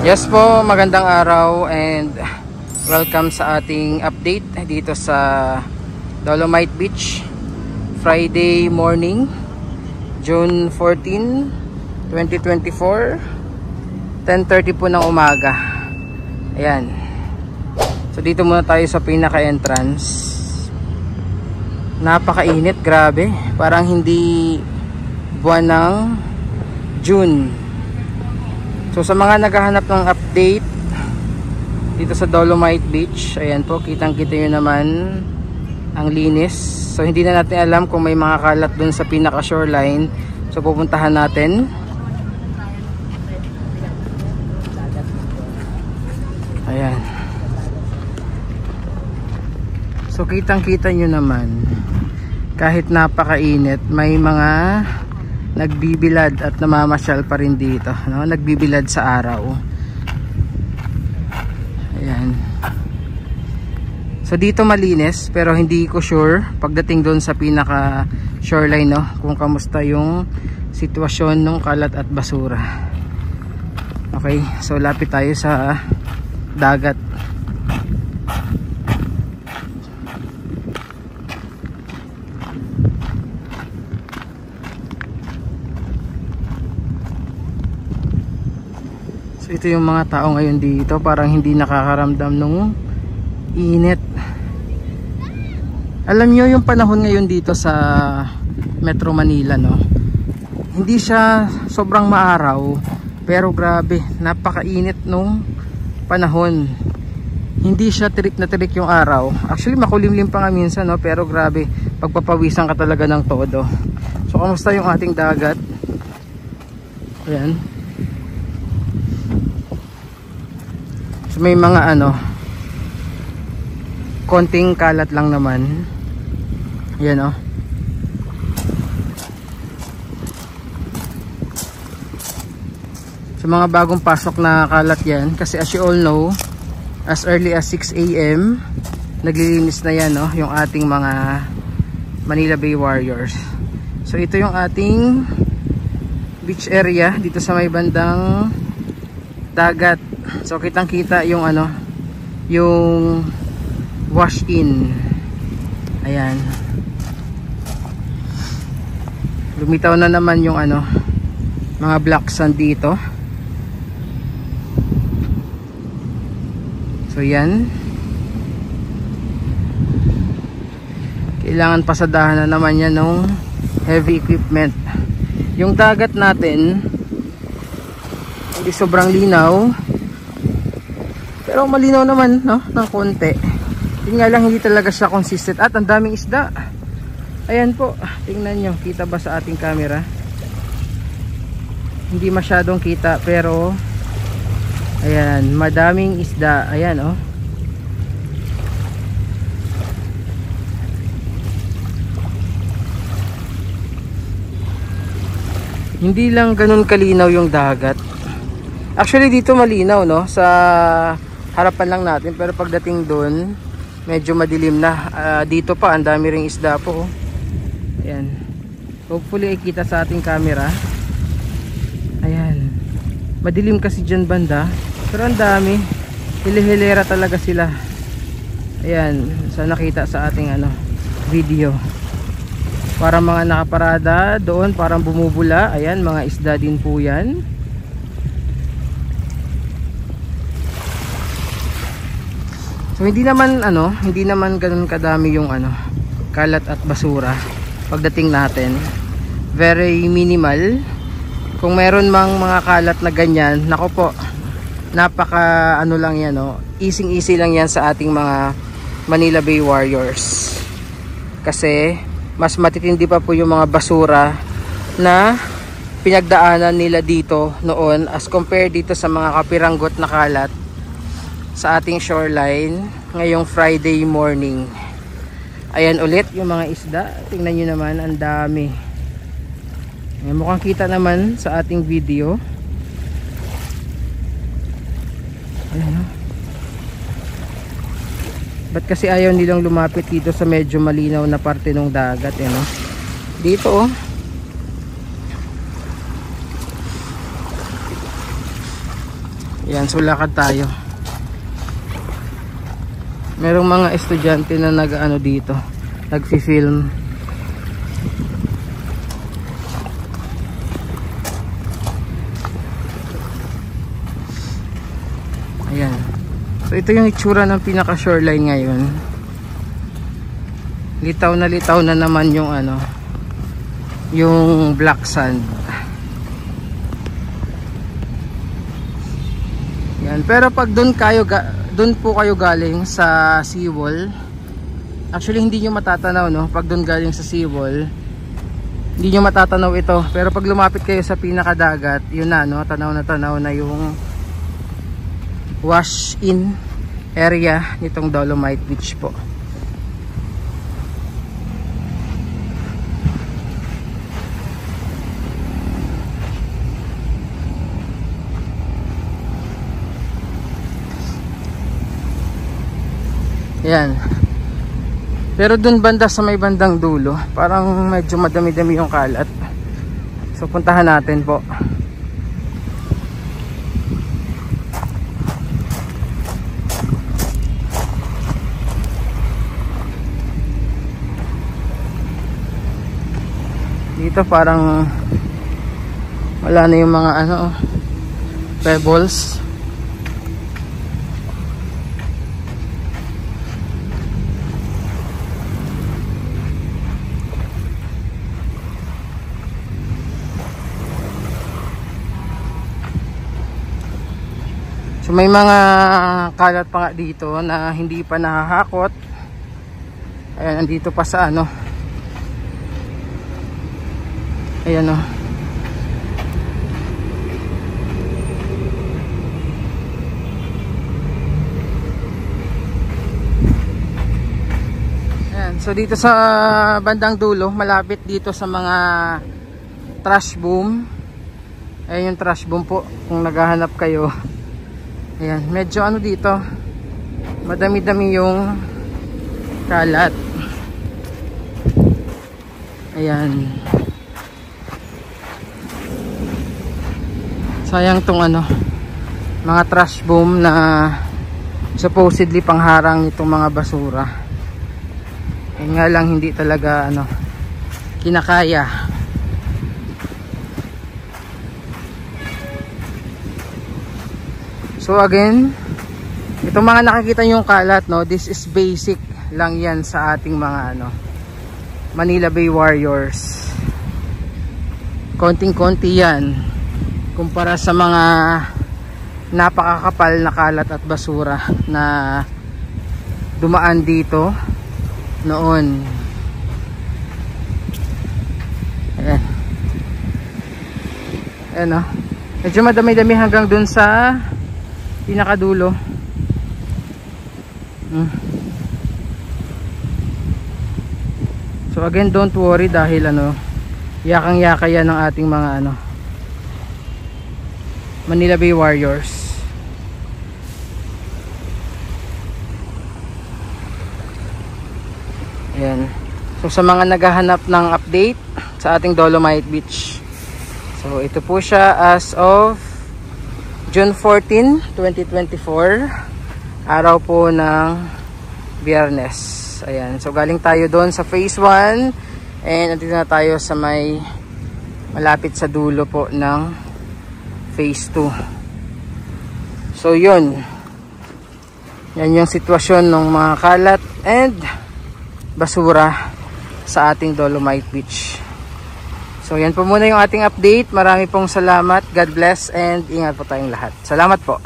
Yes po, magandang araw and welcome sa ating update dito sa Dolomite Beach. Friday morning, June 14, 2024, 10:30 po ng umaga. Ayan. So dito muna tayo sa pinaka-entrance. Napakainit, grabe. Parang hindi buwan ng June. So sa mga naghahanap ng update dito sa Dolomite Beach, ayan po, kitang-kita nyo naman ang linis. So hindi na natin alam kung may mga kalat dun sa pinaka shoreline. So pupuntahan natin. Ayan. So kitang-kita nyo naman, kahit napakainit, may mga nagbibilad at namamasyal pa rin dito, no? Nagbibilad sa araw. Ayan. So dito malinis, pero hindi ko sure pagdating doon sa pinaka shoreline, no, kung kamusta yung sitwasyon ng kalat at basura. Okay, so lapit tayo sa dagat. So ito yung mga tao ngayon dito, parang hindi nakakaramdam nung init. Alam nyo yung panahon ngayon dito sa Metro Manila, no? Hindi siya sobrang maaraw, pero grabe, napakainit nung panahon. Hindi siya tirik na tirik yung araw. Actually makulimlim pa nga minsan, no? Pero grabe, pagpapawisan ka talaga ng todo. So kamusta yung ating dagat? Ayan. May mga konting kalat lang naman. Yan, oh. So mga bagong pasok na kalat yan, kasi as you all know, as early as 6 AM naglilinis na yan, oh, yung ating mga Manila Bay Warriors. So ito yung ating beach area dito sa may bandang dagat. So kitang kita yung yung wash in. Ayan. Lumitaw na naman yung mga black sand dito. So yan. Kailangan pasadahan na naman yan ng heavy equipment. Yung dagat natin hindi sobrang linaw, pero malinaw naman, no, ng konti. Yun nga lang, hindi talaga siya consistent. At ang daming isda. Ayan po, tingnan nyo, kita ba sa ating camera? Hindi masyadong kita, pero ayan, madaming isda. Ayan, oh. Hindi lang ganun kalinaw yung dagat. Actually dito malinaw, no, sa harapan lang natin, pero pagdating doon medyo madilim na. Dito pa ang dami ring isda po. Ayan. Hopefully ay kita sa ating camera. Ayan. Madilim kasi dyan banda, pero ang dami. Hilihilera talaga sila. Ayan, sa nakita sa ating video. Parang mga nakaparada doon, parang bumubula. Ayan, mga isda din po yan. So hindi naman ganoon kadami yung kalat at basura pagdating natin. Very minimal. Kung meron mang mga kalat na ganyan, nako po, napaka lang yan, no. Easy lang yan sa ating mga Manila Bay Warriors. Kasi mas matitindi pa po yung mga basura na pinagdaanan nila dito noon as compared dito sa mga kapiranggot na kalat sa ating shoreline ngayong Friday morning. Ayan ulit yung mga isda. Tingnan nyo naman, ang dami. Ayan, mukhang kita naman sa ating video. Ayan, oh. Ba't kasi ayaw nilang lumapit dito sa medyo malinaw na parte ng dagat? Ayan, oh. Dito, oh. Ayan, so lakad tayo. Merong mga estudyante na nag-ano dito, nagfi-film. Ayan. So ito yung itsura ng pinaka shoreline ngayon. Litaw na naman yung ano, yung black sand. Yan. Pero pag doon po kayo galing sa seawall, actually hindi nyo matatanaw, no? Pag doon galing sa seawall, hindi nyo matatanaw ito. Pero pag lumapit kayo sa pinakadagat, yun na, no? Tanaw na yung wash in area nitong Dolomite Beach po. Yan. Pero dun banda sa may bandang dulo, parang medyo madami-dami yung kalat. So puntahan natin po. Dito parang wala na yung mga ano, pebbles. So may mga kalat pa nga dito na hindi pa nahahakot. Ayan, andito pa sa ano. Ayan o. Ayan, so dito sa bandang dulo, malapit dito sa mga trash boom. Ayan yung trash boom po, kung naghahanap kayo. Ayan, medyo ano dito, madami-dami yung kalat. Ayan. Sayang tong ano, mga trash boom na supposedly pangharang itong mga basura. Ayan nga lang, hindi talaga ano, kinakaya. So again, itong mga nakikita yung kalat, no, this is basic lang yan sa ating mga ano, Manila Bay Warriors. Konting-konti yan kumpara sa mga napakakapal na kalat at basura na dumaan dito noon. Ayan. Ayan, no? Medyo madami-dami hanggang dun sa pinakadulo. So again, don't worry dahil ano, yakang-yaka yan ng ating mga ano, Manila Bay Warriors. Ayan. So sa mga naghahanap ng update sa ating Dolomite Beach, so ito po siya as of June 14, 2024, araw po ng Biyernes. Ayan, so galing tayo doon sa phase 1 and nandito na tayo sa may malapit sa dulo po ng phase 2. So yun, yan yung sitwasyon ng mga kalat and basura sa ating Dolomite Beach. So yan po muna yung ating update. Marami pong salamat. God bless and ingat po tayong lahat. Salamat po.